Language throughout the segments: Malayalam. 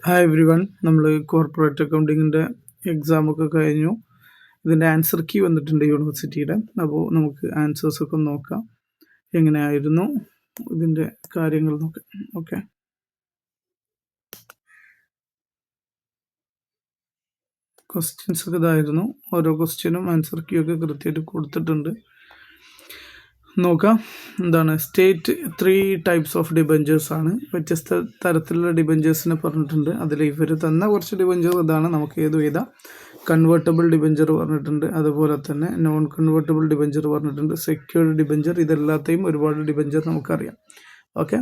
Hi every one. നമ്മൾ കോർപ്പറേറ്റ് അക്കൗണ്ടിങ്ങിൻ്റെ എക്സാമൊക്കെ കഴിഞ്ഞു. ഇതിൻ്റെ ആൻസർ കീ വന്നിട്ടുണ്ട് യൂണിവേഴ്സിറ്റിയുടെ. അപ്പോൾ നമുക്ക് ആൻസേഴ്സൊക്കെ നോക്കാം, എങ്ങനെയായിരുന്നു ഇതിൻ്റെ കാര്യങ്ങൾ നോക്കാം. ഓക്കെ, ക്വസ്റ്റ്യൻസ് ഒക്കെ ഇതായിരുന്നു. ഓരോ ക്വസ്റ്റ്യനും ആൻസർ കീ ഒക്കെ കൃത്യമായിട്ട് കൊടുത്തിട്ടുണ്ട്. നോക്കാം. എന്താണ് സ്റ്റേറ്റ് 3 ടൈപ്സ് ഓഫ് ഡിബഞ്ചേഴ്സ് ആണ്. വ്യത്യസ്ത തരത്തിലുള്ള ഡിബഞ്ചേഴ്സിനെ പറഞ്ഞിട്ടുണ്ട്. അതിൽ ഇവർ തന്ന കുറച്ച് ഡിബഞ്ചർ ഇതാണ്. നമുക്ക് ഏത് എഴുതാം. കൺവേർട്ടബിൾ ഡിബഞ്ചർ പറഞ്ഞിട്ടുണ്ട്, അതുപോലെ തന്നെ നോൺ കൺവേർട്ടബിൾ ഡിബഞ്ചർ പറഞ്ഞിട്ടുണ്ട്, സെക്യൂർഡ് ഡിബഞ്ചർ. ഇതെല്ലാത്തെയും ഒരുപാട് ഡിബഞ്ചർ നമുക്കറിയാം. ഓക്കെ,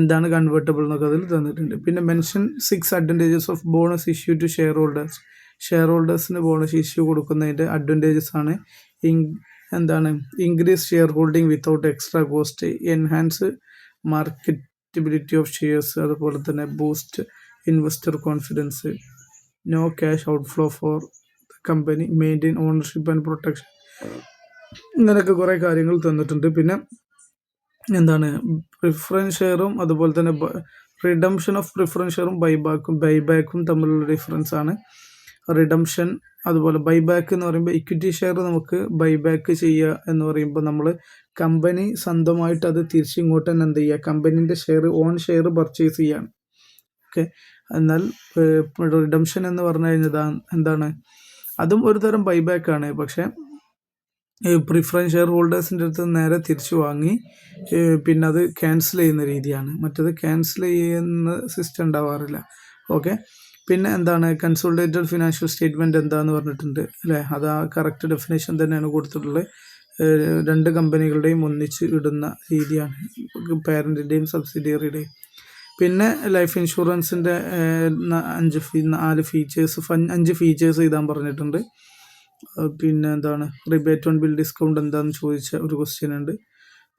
എന്താണ് കൺവേർട്ടബിൾ എന്നൊക്കെ അതിൽ തന്നിട്ടുണ്ട്. പിന്നെ mention 6 advantages of bonus issue to share holders. Share ഹോൾഡേഴ്സിന് ബോണസ് ഇഷ്യൂ കൊടുക്കുന്നതിൻ്റെ അഡ്വാൻറ്റേജസ് ആണ്. എന്താണ് increase share holding without extra cost, enhance marketability of shares, അതുപോലെ തന്നെ boost investor confidence, no cash outflow for company, maintain ownership and protection. ഇങ്ങനെയൊക്കെ കുറേ കാര്യങ്ങൾ തന്നിട്ടുണ്ട്. പിന്നെ എന്താണ് പ്രിഫറൻസ് ഷെയറും അതുപോലെ തന്നെ റിഡംഷൻ ഓഫ് പ്രിഫറൻസ് ഷെയറും ബൈബാക്കും തമ്മിലുള്ള ഡിഫറൻസ് ആണ്. റിഡംഷൻ അതുപോലെ ബൈബാക്ക് എന്ന് പറയുമ്പോൾ ഇക്വിറ്റി ഷെയർ നമുക്ക് ബൈബാക്ക് ചെയ്യുക എന്ന് പറയുമ്പോൾ നമ്മൾ കമ്പനി സ്വന്തമായിട്ട് അത് തിരിച്ചിങ്ങോട്ട് തന്നെ എന്ത് ചെയ്യുക, കമ്പനീൻ്റെ ഓൺ ഷെയർ പർച്ചേസ് ചെയ്യാണ്. ഓക്കെ, എന്നാൽ റിഡംഷൻ എന്ന് പറഞ്ഞു കഴിഞ്ഞാൽ എന്താണ്, അതും ഒരു തരം ബൈബാക്കാണ്. പക്ഷേ പ്രിഫറൻസ് ഷെയർ ഹോൾഡേഴ്സിൻ്റെ അടുത്ത് നേരെ തിരിച്ചു വാങ്ങി പിന്നെ അത് ക്യാൻസൽ ചെയ്യുന്ന രീതിയാണ്. മറ്റത് ക്യാൻസൽ ചെയ്യുന്ന സിസ്റ്റം ഉണ്ടാവാറില്ല. ഓക്കെ, പിന്നെ എന്താണ് കൺസോളിഡേറ്റഡ് ഫിനാൻഷ്യൽ സ്റ്റേറ്റ്മെൻറ്റ് എന്താന്ന് പറഞ്ഞിട്ടുണ്ട് അല്ലേ. അത് ആ കറക്റ്റ് ഡെഫിനേഷൻ തന്നെയാണ് കൊടുത്തിട്ടുള്ളത്. 2 കമ്പനികളുടെയും ഒന്നിച്ച് ഇടുന്ന രീതിയാണ്, പാരൻറ്റിൻ്റെയും സബ്സിഡിയറിയുടെയും. പിന്നെ ലൈഫ് ഇൻഷുറൻസിൻ്റെ 5 ഫീച്ചേഴ്സ് എഴുതാൻ പറഞ്ഞിട്ടുണ്ട്. പിന്നെ എന്താണ് റിബേറ്റ് ഓൺ ബിൽ ഡിസ്കൗണ്ട് എന്താണെന്ന് ചോദിച്ച ഒരു ക്വസ്റ്റ്യൻ ഉണ്ട്.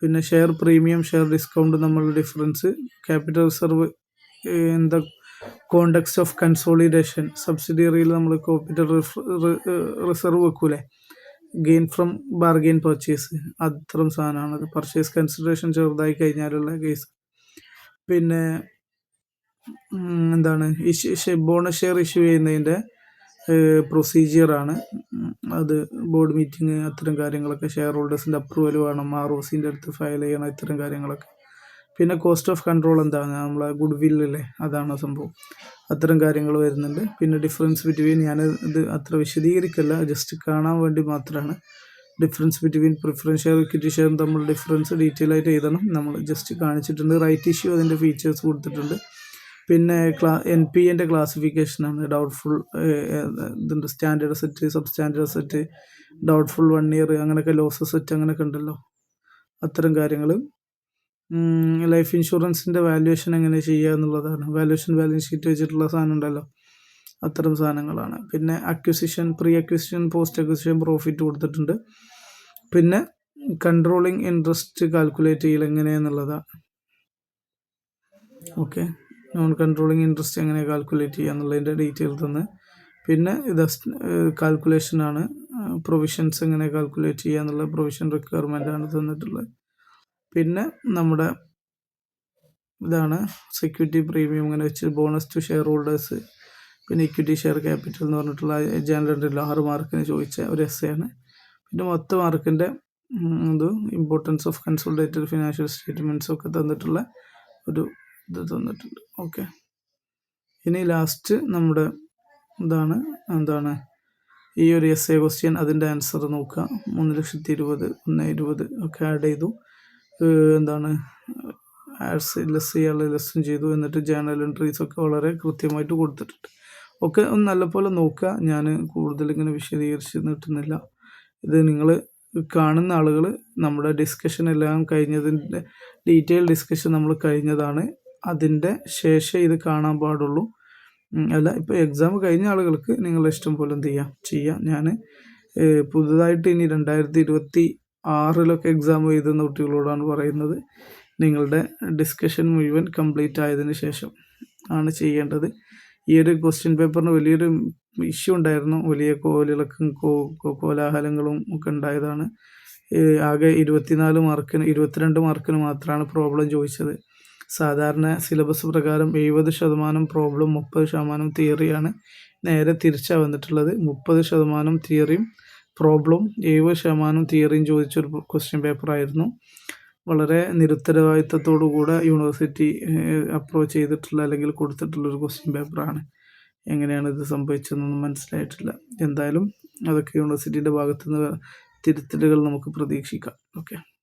പിന്നെ ഷെയർ പ്രീമിയം, ഷെയർ ഡിസ്കൗണ്ട് തമ്മിലുള്ള difference, capital reserve in the context of consolidation, സബ്സിഡിയറിയിൽ നമ്മൾ ക്യാപിറ്റൽ റിസർവ് വെക്കൂലേ, ഗെയിൻ ഫ്രം ബാർഗെയിൻ പർച്ചേസ്, അത്തരം സാധനമാണത്. പർച്ചേസ് കൺസിഡറേഷൻ ചെറുതായി കഴിഞ്ഞാലുള്ള കേസ്. പിന്നെ എന്താണ് ബോണസ് ഷെയർ ഇഷ്യൂ ചെയ്യുന്നതിൻ്റെ പ്രൊസീജിയറാണ്. അത് ബോർഡ് മീറ്റിംഗ്, അത്തരം കാര്യങ്ങളൊക്കെ, ഷെയർ ഹോൾഡേഴ്സിൻ്റെ അപ്രൂവൽ വേണം, ROCൻ്റെ അടുത്ത് ഫയൽ ചെയ്യണം, ഇത്തരം കാര്യങ്ങളൊക്കെ. പിന്നെ കോസ്റ്റ് ഓഫ് കൺട്രോൾ എന്താണ്, നമ്മളെ ഗുഡ് വില്ലല്ലേ, അതാണ് സംഭവം. അത്തരം കാര്യങ്ങൾ വരുന്നുണ്ട്. പിന്നെ ഡിഫറൻസ് ബിറ്റ്വീൻ, ഞാൻ ഇത് അത്ര വിശദീകരിക്കല്ല, ജസ്റ്റ് കാണാൻ വേണ്ടി മാത്രമാണ്. Difference between preference share equity ഷെയറും തമ്മിലുള്ള ഡിഫറൻസ് ഡീറ്റെയിൽ ആയിട്ട് എഴുതണം. നമ്മൾ ജസ്റ്റ് കാണിച്ചിട്ടുണ്ട്. റൈറ്റ് ഇഷ്യൂ അതിൻ്റെ ഫീച്ചേഴ്സ് കൊടുത്തിട്ടുണ്ട്. പിന്നെ NPAൻ്റെ ക്ലാസിഫിക്കേഷനാണ്. ഡൗട്ട്ഫുൾ ഇതുണ്ട്, standard set, sub standard set, doubtful 1 year, അങ്ങനെയൊക്കെ ലോസ് സെറ്റ്, അങ്ങനെയൊക്കെ ഉണ്ടല്ലോ, അത്തരം കാര്യങ്ങൾ. ലൈഫ് ഇൻഷുറൻസിൻ്റെ വാല്യുവേഷൻ എങ്ങനെ ചെയ്യുക എന്നുള്ളതാണ്. വാല്യുവേഷൻ ബാലൻസ് ഷീറ്റ് വെച്ചിട്ടുള്ള സാധനം ഉണ്ടല്ലോ, അത്തരം സാധനങ്ങളാണ്. പിന്നെ acquisition, pre acquisition, post acquisition profit കൊടുത്തിട്ടുണ്ട്. പിന്നെ കൺട്രോളിങ് ഇൻട്രസ്റ്റ് കാൽക്കുലേറ്റ് ചെയ്യൽ എങ്ങനെയാണെന്നുള്ളതാണ്. ഓക്കെ, നോൺ കൺട്രോളിങ് ഇൻട്രസ്റ്റ് എങ്ങനെ കാൽക്കുലേറ്റ് ചെയ്യുക എന്നുള്ളതിൻ്റെ ഡീറ്റെയിൽ തന്ന്. പിന്നെ ഇത് കാൽക്കുലേഷനാണ്. പ്രൊവിഷൻസ് എങ്ങനെ കാൽക്കുലേറ്റ് ചെയ്യുക എന്നുള്ള പ്രൊവിഷൻ റിക്വയർമെൻ്റാണ് തന്നിട്ടുള്ളത്. പിന്നെ നമ്മുടെ ഇതാണ് സെക്യൂരിറ്റി പ്രീമിയം ഇങ്ങനെ വെച്ച്, ബോണസ് ടു ഷെയർ ഹോൾഡേഴ്സ്, പിന്നെ ഇക്വിറ്റി ഷെയർ ക്യാപിറ്റൽ എന്ന് പറഞ്ഞിട്ടുള്ള ജനറൽ 6 മാർക്കിന് ചോദിച്ച ഒരു എസ്സേയാണ്. പിന്നെ 10 മാർക്കിൻ്റെ importance of consolidated financial statements ഒക്കെ തന്നിട്ടുള്ള ഒരു ഇത് തന്നിട്ടുണ്ട്. ഓക്കെ, ഇനി ലാസ്റ്റ് നമ്മുടെ എന്താണ് ഈ ഒരു എസ്സേ ക്വസ്റ്റ്യൻ, അതിൻ്റെ ആൻസർ നോക്കുക. 3,20,000, 1,20,000 ഒക്കെ ആഡ് ചെയ്തു. എന്താണ് ലെസ് ചെയ്യാനുള്ള ലെസ്സും ചെയ്തു. എന്നിട്ട് ജേണൽ എൻട്രീസ് ഒക്കെ വളരെ കൃത്യമായിട്ട് കൊടുത്തിട്ടുണ്ട്. ഒക്കെ ഒന്ന് നല്ലപോലെ നോക്കുക. ഞാൻ കൂടുതൽ ഇങ്ങനെ വിശദീകരിച്ച് നീട്ടുന്നില്ല. ഇത് നിങ്ങൾ കാണുന്ന ആളുകൾ നമ്മുടെ ഡിസ്കഷൻ എല്ലാം കഴിഞ്ഞതിൻ്റെ ഡീറ്റെയിൽ ഡിസ്കഷൻ നമ്മൾ കഴിഞ്ഞതാണ്. അതിൻ്റെ ശേഷം ഇത് കാണാൻ പാടുള്ളൂ. അല്ല, ഇപ്പോൾ എക്സാം കഴിഞ്ഞ ആളുകൾക്ക് നിങ്ങളുടെ ഇഷ്ടം പോലെ എന്ത് ചെയ്യാം. ഞാൻ പുതുതായിട്ട് ഇനി 2026 എക്സാം എഴുതുന്ന കുട്ടികളോടാണ് പറയുന്നത്, നിങ്ങളുടെ ഡിസ്കഷൻ മുഴുവൻ കംപ്ലീറ്റ് ആയതിന് ശേഷം ആണ് ചെയ്യേണ്ടത്. ഈ ഒരു ക്വസ്റ്റ്യൻ പേപ്പറിന് വലിയൊരു ഇഷ്യൂ ഉണ്ടായിരുന്നു. വലിയ കോലിളക്കും കോലാഹലങ്ങളും ഒക്കെ ഉണ്ടായതാണ്. ആകെ 22 മാർക്കിന് മാത്രമാണ് പ്രോബ്ലം ചോദിച്ചത്. സാധാരണ സിലബസ് പ്രകാരം 70% പ്രോബ്ലം 30% തിയറിയാണ്. നേരെ തിരിച്ചാണ് വന്നിട്ടുള്ളത്. 30% തിയറിയും പ്രോബ്ലം 70% തിയറിയും ചോദിച്ചൊരു ക്വസ്റ്റ്യൻ പേപ്പറായിരുന്നു. വളരെ നിരുത്തരവാദിത്തത്തോടു കൂടെ യൂണിവേഴ്സിറ്റി അപ്രോച്ച് ചെയ്തിട്ടുള്ള അല്ലെങ്കിൽ കൊടുത്തിട്ടുള്ളൊരു ക്വസ്റ്റ്യൻ പേപ്പറാണ്. എങ്ങനെയാണ് ഇത് സംഭവിച്ചതെന്നൊന്നും മനസ്സിലായിട്ടില്ല. എന്തായാലും അതൊക്കെ യൂണിവേഴ്സിറ്റിയുടെ ഭാഗത്തുനിന്ന് തിരുത്തലുകൾ നമുക്ക് പ്രതീക്ഷിക്കാം. ഓക്കെ.